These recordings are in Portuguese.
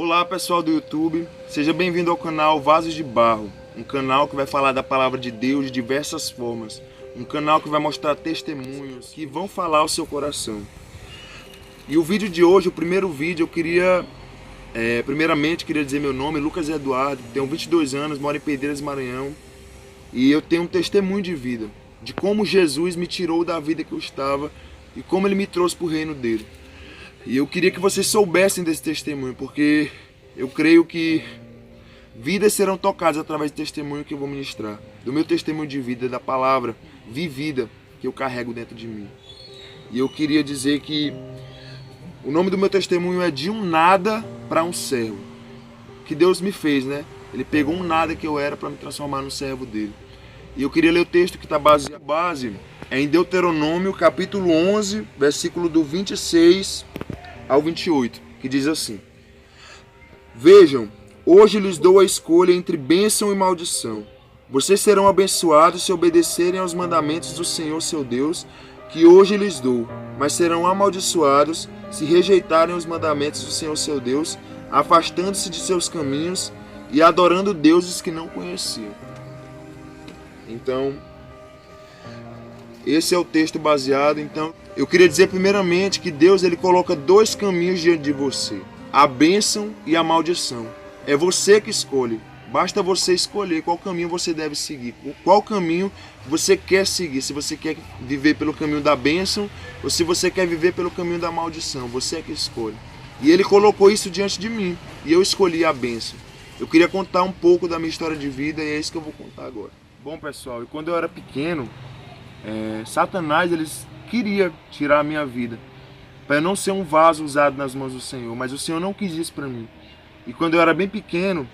Olá pessoal do YouTube, seja bem-vindo ao canal Vasos de Barro, um canal que vai falar da palavra de Deus de diversas formas, um canal que vai mostrar testemunhos que vão falar ao seu coração. E o vídeo de hoje, o primeiro vídeo, eu queria, primeiramente queria dizer meu nome, Lucas Eduardo, tenho 22 anos, moro em Pedreiras, Maranhão, e eu tenho um testemunho de vida, de como Jesus me tirou da vida que eu estava e como Ele me trouxe para o reino dele. E eu queria que vocês soubessem desse testemunho, porque eu creio que vidas serão tocadas através do testemunho que eu vou ministrar. Do meu testemunho de vida, da palavra vivida que eu carrego dentro de mim. E eu queria dizer que o nome do meu testemunho é de um nada para um servo. Que Deus me fez, né? Ele pegou um nada que eu era para me transformar no servo dele. E eu queria ler o texto que está base é em Deuteronômio, capítulo 11, versículo do 26 ao 28, que diz assim: Vejam, hoje lhes dou a escolha entre bênção e maldição. Vocês serão abençoados se obedecerem aos mandamentos do Senhor seu Deus, que hoje lhes dou, mas serão amaldiçoados se rejeitarem os mandamentos do Senhor seu Deus, afastando-se de seus caminhos e adorando deuses que não conheciam. Então, esse é o texto baseado. Então, eu queria dizer primeiramente que Deus ele coloca dois caminhos diante de você: a bênção e a maldição. É você que escolhe. Basta você escolher qual caminho você deve seguir, qual caminho você quer seguir. Se você quer viver pelo caminho da bênção ou se você quer viver pelo caminho da maldição, você é que escolhe. E Ele colocou isso diante de mim e eu escolhi a bênção. Eu queria contar um pouco da minha história de vida e é isso que eu vou contar agora. Bom, pessoal, e quando eu era pequeno, Satanás ele queria tirar a minha vida para eu não ser um vaso usado nas mãos do Senhor, mas o Senhor não quis isso para mim. E quando eu era bem pequeno,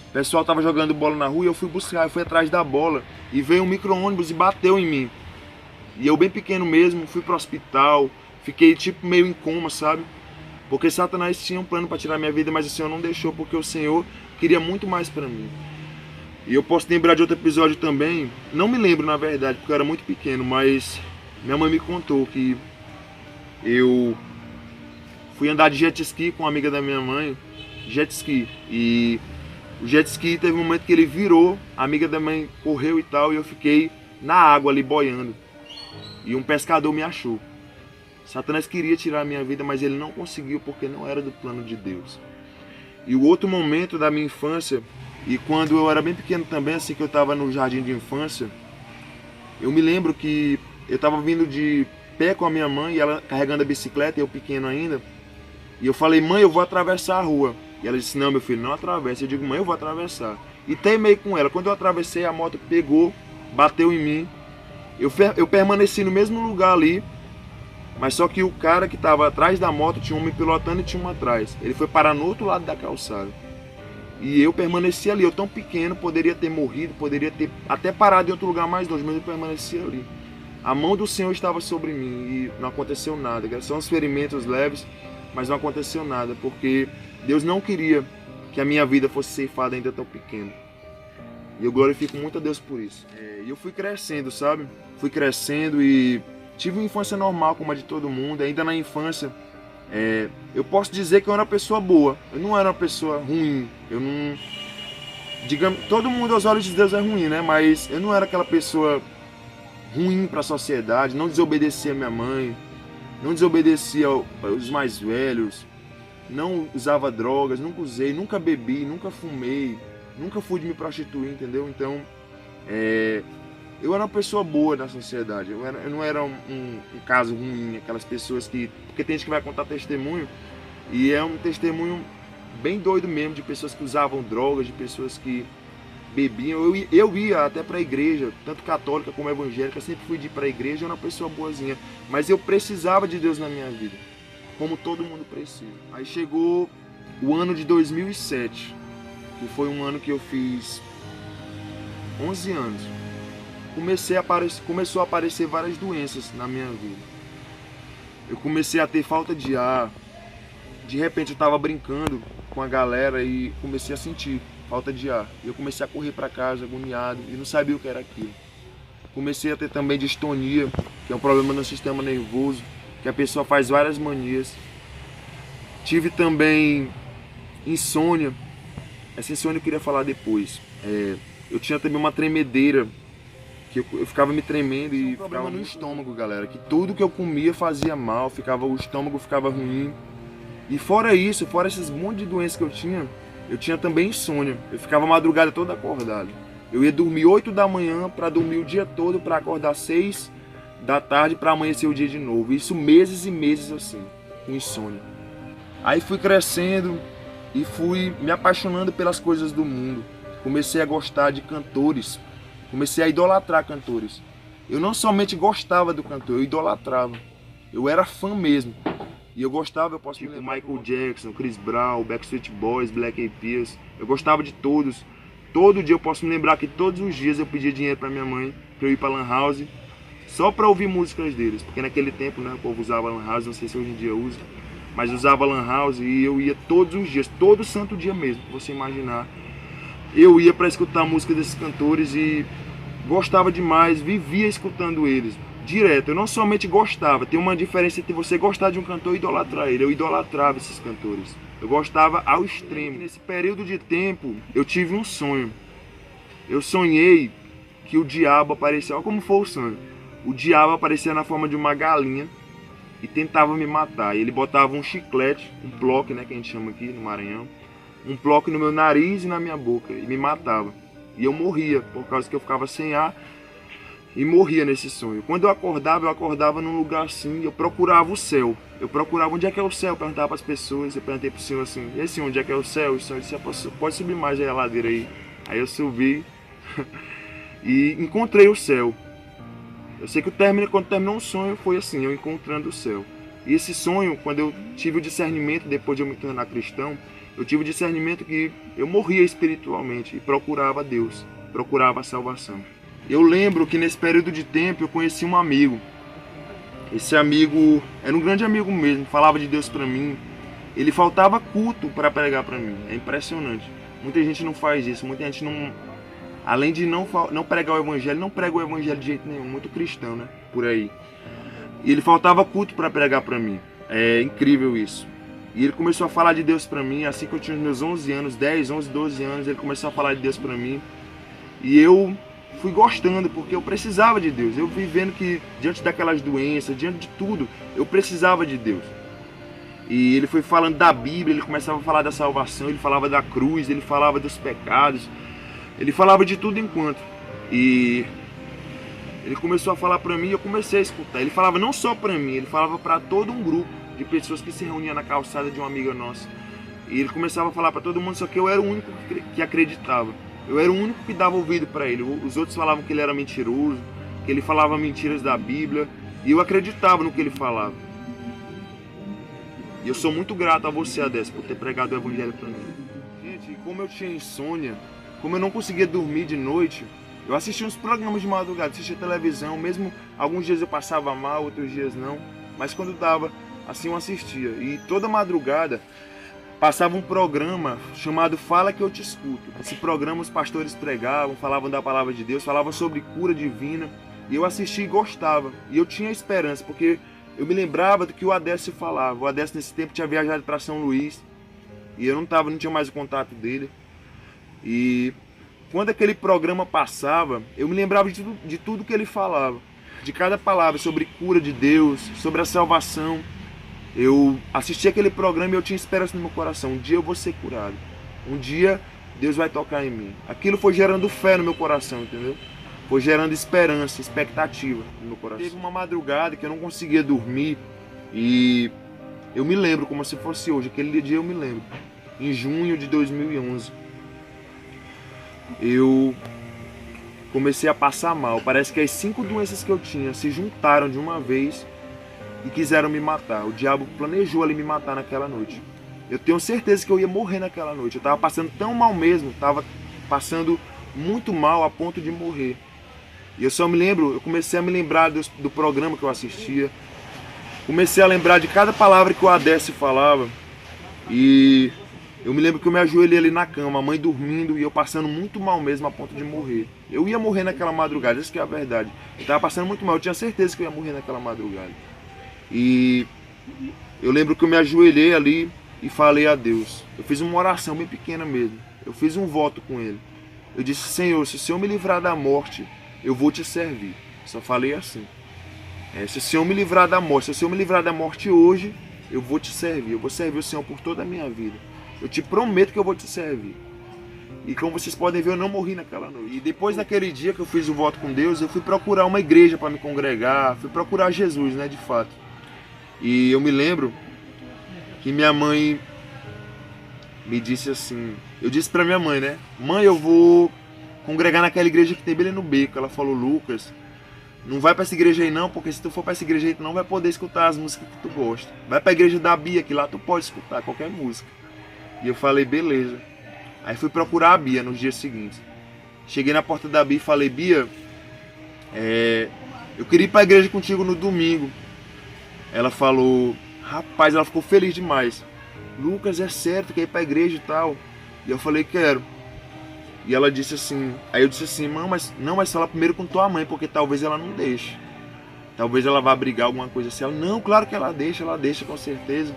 o pessoal estava jogando bola na rua e eu fui buscar, eu fui atrás da bola e veio um micro-ônibus e bateu em mim. E eu bem pequeno mesmo, fui para o hospital, fiquei tipo meio em coma, sabe? Porque Satanás tinha um plano para tirar a minha vida, mas o Senhor não deixou porque o Senhor queria muito mais para mim. E eu posso lembrar de outro episódio também, não me lembro na verdade, porque eu era muito pequeno, mas minha mãe me contou que eu fui andar de jet ski com uma amiga da minha mãe, jet ski, e o jet ski teve um momento que ele virou, a amiga da mãe correu e tal, e eu fiquei na água ali boiando, e um pescador me achou. Satanás queria tirar a minha vida, mas ele não conseguiu porque não era do plano de Deus. E o outro momento da minha infância, e quando eu era bem pequeno também, assim que eu estava no jardim de infância, eu me lembro que eu estava vindo de pé com a minha mãe, e ela carregando a bicicleta, eu pequeno ainda, e eu falei: mãe, eu vou atravessar a rua. E ela disse: não, meu filho, não atravessa. Eu digo: mãe, eu vou atravessar. E teimei com ela. Quando eu atravessei, a moto pegou, bateu em mim. Eu permaneci no mesmo lugar ali, mas só que o cara que estava atrás da moto tinha um me pilotando e tinha um atrás. Ele foi parar no outro lado da calçada. E eu permaneci ali, eu tão pequeno, poderia ter morrido, poderia ter até parado em outro lugar mais longe, mas eu permaneci ali. A mão do Senhor estava sobre mim e não aconteceu nada. São os ferimentos leves, mas não aconteceu nada, porque Deus não queria que a minha vida fosse ceifada ainda tão pequeno. E eu glorifico muito a Deus por isso. E eu fui crescendo, sabe? Fui crescendo e tive uma infância normal como a de todo mundo. Ainda na infância, eu posso dizer que eu era uma pessoa boa. Eu não era uma pessoa ruim. Eu não... Digamos, todo mundo aos olhos de Deus é ruim, né? Mas eu não era aquela pessoa ruim para a sociedade. Não desobedecia a minha mãe. Não desobedecia aos mais velhos. Não usava drogas. Nunca usei. Nunca bebi. Nunca fumei. Nunca fui de me prostituir, entendeu? Então, eu era uma pessoa boa na sociedade. Eu não era um caso ruim, aquelas pessoas que... Porque tem gente que vai contar testemunho, e é um testemunho bem doido mesmo, de pessoas que usavam drogas, de pessoas que bebiam. Eu ia até para a igreja, tanto católica como evangélica, sempre fui de ir para a igreja, eu era uma pessoa boazinha. Mas eu precisava de Deus na minha vida, como todo mundo precisa. Aí chegou o ano de 2007, que foi um ano que eu fiz 11 anos. Começou a aparecer várias doenças na minha vida. Eu comecei a ter falta de ar. De repente eu estava brincando com a galera e comecei a sentir falta de ar. Eu comecei a correr para casa agoniado e não sabia o que era aquilo. Comecei a ter também distonia, que é um problema no sistema nervoso, que a pessoa faz várias manias. Tive também insônia. Essa insônia eu queria falar depois. Eu tinha também uma tremedeira, que eu ficava me tremendo e ficava no estômago, galera, que tudo que eu comia fazia mal, o estômago ficava ruim. E fora isso, fora esses monte de doenças que eu tinha também insônia. Eu ficava a madrugada toda acordado. Eu ia dormir 8 da manhã para dormir o dia todo, para acordar 6 da tarde para amanhecer o dia de novo. Isso meses e meses assim, com insônia. Aí fui crescendo e fui me apaixonando pelas coisas do mundo. Comecei a gostar de cantores. Comecei a idolatrar cantores. Eu não somente gostava do cantor, eu idolatrava. Eu era fã mesmo. E eu gostava, eu posso tipo Michael Jackson, Chris Brown, Backstreet Boys, Black Eyed Peas. Eu gostava de todos. Todo dia eu posso me lembrar que todos os dias eu pedia dinheiro pra minha mãe, pra eu ir pra Lan House, só pra ouvir músicas deles. Porque naquele tempo, né, o povo usava Lan House, não sei se hoje em dia usa, mas usava Lan House e eu ia todos os dias, todo santo dia mesmo, pra você imaginar. Eu ia pra escutar a música desses cantores e gostava demais, vivia escutando eles, direto. Eu não somente gostava, tem uma diferença entre você gostar de um cantor e idolatrar ele. Eu idolatrava esses cantores. Eu gostava ao extremo. Nesse período de tempo, eu tive um sonho. Eu sonhei que o diabo aparecia, olha como foi o sonho. O diabo aparecia na forma de uma galinha e tentava me matar. Ele botava um chiclete, um ploque, né, que a gente chama aqui no Maranhão, um ploque no meu nariz e na minha boca e me matava. E eu morria, por causa que eu ficava sem ar e morria nesse sonho. Quando eu acordava num lugar assim, eu procurava o céu. Eu procurava onde é que é o céu, eu perguntava para as pessoas, eu perguntei para o senhor assim, esse onde é que é o céu? O senhor disse, pode subir mais aí a ladeira aí. Aí eu subi e encontrei o céu. Eu sei que quando terminou o sonho foi assim, eu encontrando o céu. E esse sonho, quando eu tive o discernimento, depois de eu me tornar cristão, eu tive o discernimento que eu morria espiritualmente e procurava Deus, procurava a salvação. Eu lembro que nesse período de tempo eu conheci um amigo. Esse amigo era um grande amigo mesmo, falava de Deus para mim. Ele faltava culto para pregar para mim, é impressionante. Muita gente não faz isso, muita gente não... Além de não pregar o evangelho, não prega o evangelho de jeito nenhum, muito cristão, né, por aí. E ele faltava culto para pregar para mim, é incrível isso. E ele começou a falar de Deus para mim, assim que eu tinha os meus 11 anos, 10, 11, 12 anos, ele começou a falar de Deus para mim. E eu fui gostando, porque eu precisava de Deus. Eu vi vendo que diante daquelas doenças, diante de tudo, eu precisava de Deus. E ele foi falando da Bíblia, ele começava a falar da salvação, ele falava da cruz, ele falava dos pecados, ele falava de tudo enquanto. E ele começou a falar para mim e eu comecei a escutar. Ele falava não só para mim, ele falava para todo um grupo de pessoas que se reuniam na calçada de uma amiga nossa. E ele começava a falar para todo mundo, só que eu era o único que acreditava. Eu era o único que dava ouvido para ele. Os outros falavam que ele era mentiroso, que ele falava mentiras da Bíblia. E eu acreditava no que ele falava. E eu sou muito grato a você, Adés, por ter pregado o evangelho para mim. Gente, como eu tinha insônia, como eu não conseguia dormir de noite, eu assistia uns programas de madrugada, assistia televisão, mesmo alguns dias eu passava mal, outros dias não. Mas quando dava, assim eu assistia. E toda madrugada passava um programa chamado Fala Que Eu Te Escuto. Esse programa os pastores pregavam, falavam da palavra de Deus, falavam sobre cura divina. E eu assistia e gostava. E eu tinha esperança, porque eu me lembrava do que o Adécio falava. O Adécio nesse tempo tinha viajado para São Luís. E eu não tinha mais o contato dele. E quando aquele programa passava, eu me lembrava de tudo que ele falava. De cada palavra, sobre cura de Deus, sobre a salvação. Eu assisti aquele programa e eu tinha esperança no meu coração. Um dia eu vou ser curado. Um dia Deus vai tocar em mim. Aquilo foi gerando fé no meu coração, entendeu? Foi gerando esperança, expectativa no meu coração. Teve uma madrugada que eu não conseguia dormir e eu me lembro como se fosse hoje. Aquele dia eu me lembro. Em junho de 2011. Eu comecei a passar mal. Parece que as 5 doenças que eu tinha se juntaram de uma vez e quiseram me matar. O diabo planejou ali me matar naquela noite. Eu tenho certeza que eu ia morrer naquela noite. Eu estava passando tão mal mesmo, estava passando muito mal a ponto de morrer. E eu comecei a me lembrar do programa que eu assistia. Comecei a lembrar de cada palavra que o Adécio falava. E eu me lembro que eu me ajoelhei ali na cama, a mãe dormindo e eu passando muito mal mesmo a ponto de morrer. Eu ia morrer naquela madrugada, isso que é a verdade. Eu estava passando muito mal, eu tinha certeza que eu ia morrer naquela madrugada. E eu lembro que eu me ajoelhei ali e falei a Deus. Eu fiz uma oração bem pequena mesmo. Eu fiz um voto com ele. Eu disse: Senhor, se o Senhor me livrar da morte, eu vou te servir. Só falei assim. Se o Senhor me livrar da morte, se o Senhor me livrar da morte hoje, eu vou te servir. Eu vou servir o Senhor por toda a minha vida. Eu te prometo que eu vou te servir. E como vocês podem ver, eu não morri naquela noite. E depois daquele dia que eu fiz o voto com Deus, eu fui procurar uma igreja para me congregar. Fui procurar Jesus, né, de fato. E eu me lembro que minha mãe me disse assim. Eu disse para minha mãe, né? Mãe, eu vou congregar naquela igreja que tem bem ali no beco. Ela falou: Lucas, não vai para essa igreja aí não, porque se tu for para essa igreja aí, tu não vai poder escutar as músicas que tu gosta. Vai para a igreja da Bia, que lá tu pode escutar qualquer música. E eu falei: beleza. Aí fui procurar a Bia nos dias seguintes. Cheguei na porta da Bia e falei: Bia, eu queria ir para a igreja contigo no domingo. Ela falou: rapaz, ela ficou feliz demais. Lucas, é sério, tu quer ir para a igreja e tal? E eu falei: quero. E ela disse assim, aí eu disse assim: mas fala primeiro com tua mãe, porque talvez ela não deixe. Talvez ela vá brigar alguma coisa assim. Ela: não, claro que ela deixa com certeza.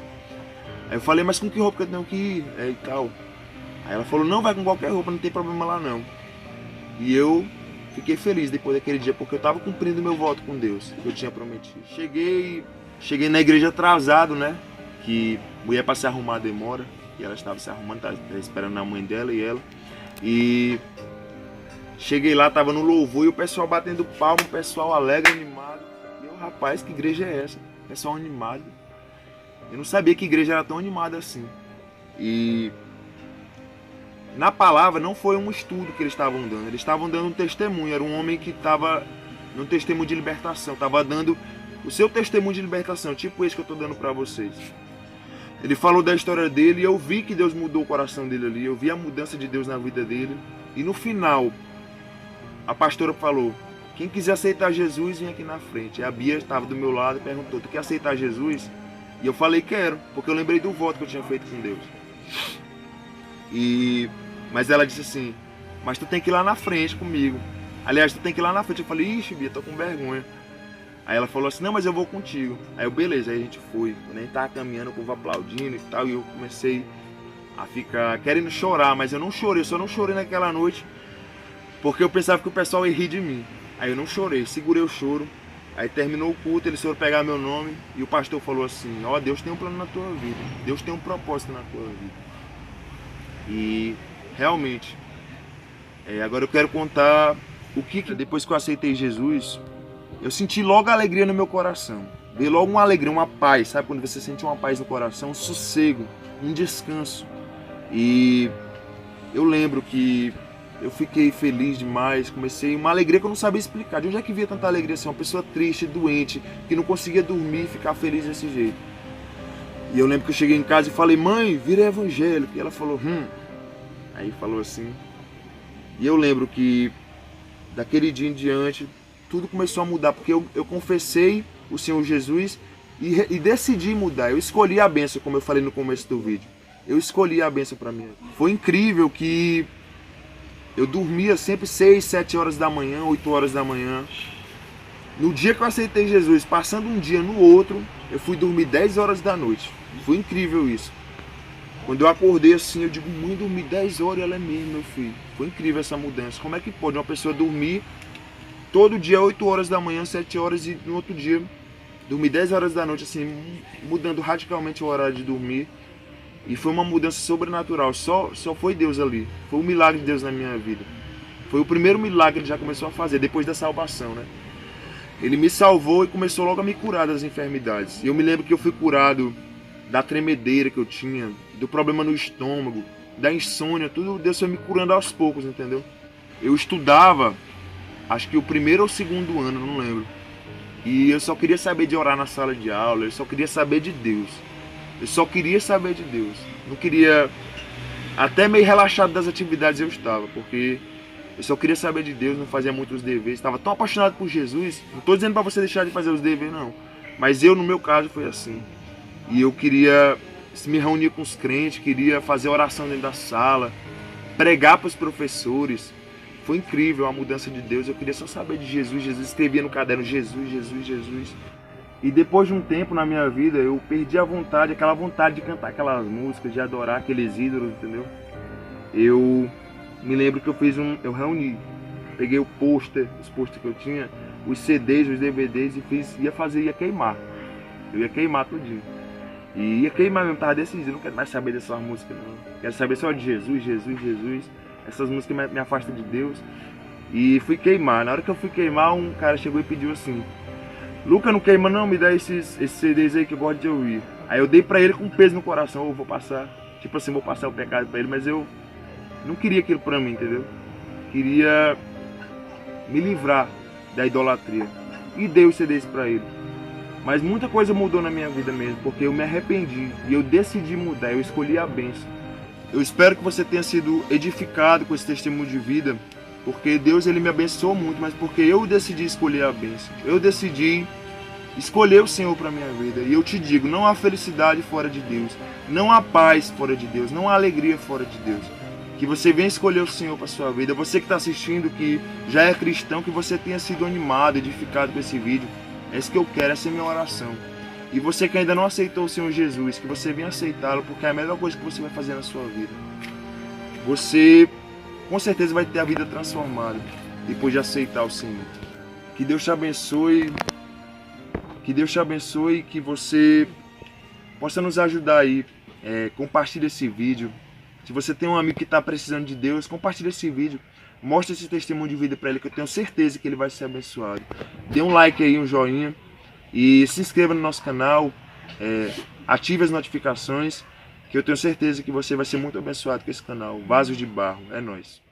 Aí eu falei: mas com que roupa que eu tenho que ir? E tal. Aí ela falou: não, vai com qualquer roupa, não tem problema lá não. E eu fiquei feliz depois daquele dia, porque eu estava cumprindo meu voto com Deus, que eu tinha prometido. Cheguei na igreja atrasado, né? Que mulher para se arrumar demora. E ela estava se arrumando, estava esperando a mãe dela e ela. E cheguei lá, estava no louvor e o pessoal batendo palma, o pessoal alegre, animado. E eu: rapaz, que igreja é essa? Pessoal animado. Eu não sabia que igreja era tão animada assim. E na palavra não foi um estudo que eles estavam dando. Eles estavam dando um testemunho. Era um homem que estava num testemunho de libertação. Estava dando o seu testemunho de libertação, tipo esse que eu estou dando para vocês. Ele falou da história dele e eu vi que Deus mudou o coração dele ali. Eu vi a mudança de Deus na vida dele. E no final, a pastora falou: quem quiser aceitar Jesus, vem aqui na frente. E a Bia estava do meu lado e perguntou: tu quer aceitar Jesus? E eu falei: quero, porque eu lembrei do voto que eu tinha feito com Deus. Mas ela disse assim: mas tu tem que ir lá na frente comigo. Aliás, tu tem que ir lá na frente. Eu falei: ixi, Bia, tô com vergonha. Aí ela falou assim: não, mas eu vou contigo. Aí eu: beleza. Aí a gente foi. Quando a gente tava caminhando, o povo aplaudindo e tal. E eu comecei a ficar querendo chorar. Mas eu não chorei. Eu só não chorei naquela noite porque eu pensava que o pessoal ia rir de mim. Aí eu não chorei. Segurei o choro. Aí terminou o culto. Eles foram pegar meu nome. E o pastor falou assim: ó, Deus tem um plano na tua vida. Deus tem um propósito na tua vida. E realmente, agora eu quero contar o que depois que eu aceitei Jesus, eu senti logo a alegria no meu coração. Veio logo uma alegria, uma paz, sabe? Quando você sente uma paz no coração, um sossego, um descanso. E eu lembro que eu fiquei feliz demais, comecei uma alegria que eu não sabia explicar. De onde é que via tanta alegria assim? Uma pessoa triste, doente, que não conseguia dormir e ficar feliz desse jeito. E eu lembro que eu cheguei em casa e falei: mãe, vira evangélico. E ela falou: Aí falou assim. E eu lembro que daquele dia em diante, tudo começou a mudar, porque eu confessei o Senhor Jesus e decidi mudar. Eu escolhi a bênção, como eu falei no começo do vídeo. Eu escolhi a bênção para mim. Foi incrível que eu dormia sempre 6, 7 horas da manhã, 8 horas da manhã. No dia que eu aceitei Jesus, passando um dia no outro, eu fui dormir 10 horas da noite. Foi incrível isso. Quando eu acordei assim, eu digo: mãe, dormi 10 horas e ela é mesmo, meu filho. Foi incrível essa mudança. Como é que pode uma pessoa dormir todo dia 8 horas da manhã, 7 horas e no outro dia dormir 10 horas da noite, assim, mudando radicalmente o horário de dormir. E foi uma mudança sobrenatural. Só foi Deus ali. Foi um milagre de Deus na minha vida. Foi o primeiro milagre que ele já começou a fazer, depois da salvação, né? Ele me salvou e começou logo a me curar das enfermidades. E eu me lembro que eu fui curado da tremedeira que eu tinha, do problema no estômago, da insônia, tudo Deus foi me curando aos poucos, entendeu? Eu estudava, acho que o primeiro ou o segundo ano, não lembro. E eu só queria saber de orar na sala de aula, eu só queria saber de Deus. Eu só queria saber de Deus. Não queria... Até meio relaxado das atividades eu estava, porque eu só queria saber de Deus, não fazia muitos deveres. Estava tão apaixonado por Jesus. Não estou dizendo para você deixar de fazer os deveres, não. Mas eu, no meu caso, foi assim. E eu queria me reunir com os crentes, queria fazer oração dentro da sala, pregar para os professores. Foi incrível a mudança de Deus. Eu queria só saber de Jesus. Jesus escrevia no caderno: Jesus, Jesus, Jesus. E depois de um tempo na minha vida, eu perdi a vontade, aquela vontade de cantar aquelas músicas, de adorar aqueles ídolos, entendeu? Eu me lembro que eu reuni, peguei os pôster que eu tinha, os CDs, os DVDs e ia queimar. Eu ia queimar tudinho. E ia queimar mesmo, tava decidido, não quero mais saber dessas músicas não. Quero saber só de Jesus, Jesus, Jesus. Essas músicas me afastam de Deus. E fui queimar. Na hora que eu fui queimar, um cara chegou e pediu assim: Luca, não queima não, me dá esses CDs aí que eu gosto de ouvir. Aí eu dei pra ele com peso no coração, eu vou passar, tipo assim, vou passar o pecado pra ele, mas eu não queria aquilo pra mim, entendeu? Queria me livrar da idolatria. E dei os CDs pra ele. Mas muita coisa mudou na minha vida mesmo, porque eu me arrependi e eu decidi mudar, eu escolhi a bênção. Eu espero que você tenha sido edificado com esse testemunho de vida, porque Deus ele me abençoou muito, mas porque eu decidi escolher a bênção. Eu decidi escolher o Senhor para minha vida. E eu te digo, não há felicidade fora de Deus, não há paz fora de Deus, não há alegria fora de Deus. Que você venha escolher o Senhor para sua vida. Você que está assistindo, que já é cristão, que você tenha sido animado, edificado com esse vídeo. É isso que eu quero, essa é a minha oração. E você que ainda não aceitou o Senhor Jesus, que você venha aceitá-lo, porque é a melhor coisa que você vai fazer na sua vida. Você com certeza vai ter a vida transformada depois de aceitar o Senhor. Que Deus te abençoe. Que Deus te abençoe e que você possa nos ajudar aí. Compartilhe esse vídeo. Se você tem um amigo que está precisando de Deus, compartilhe esse vídeo. Mostre esse testemunho de vida para ele, que eu tenho certeza que ele vai ser abençoado. Dê um like aí, um joinha. E se inscreva no nosso canal. Ative as notificações, que eu tenho certeza que você vai ser muito abençoado com esse canal. Vasos de Barro. É nóis.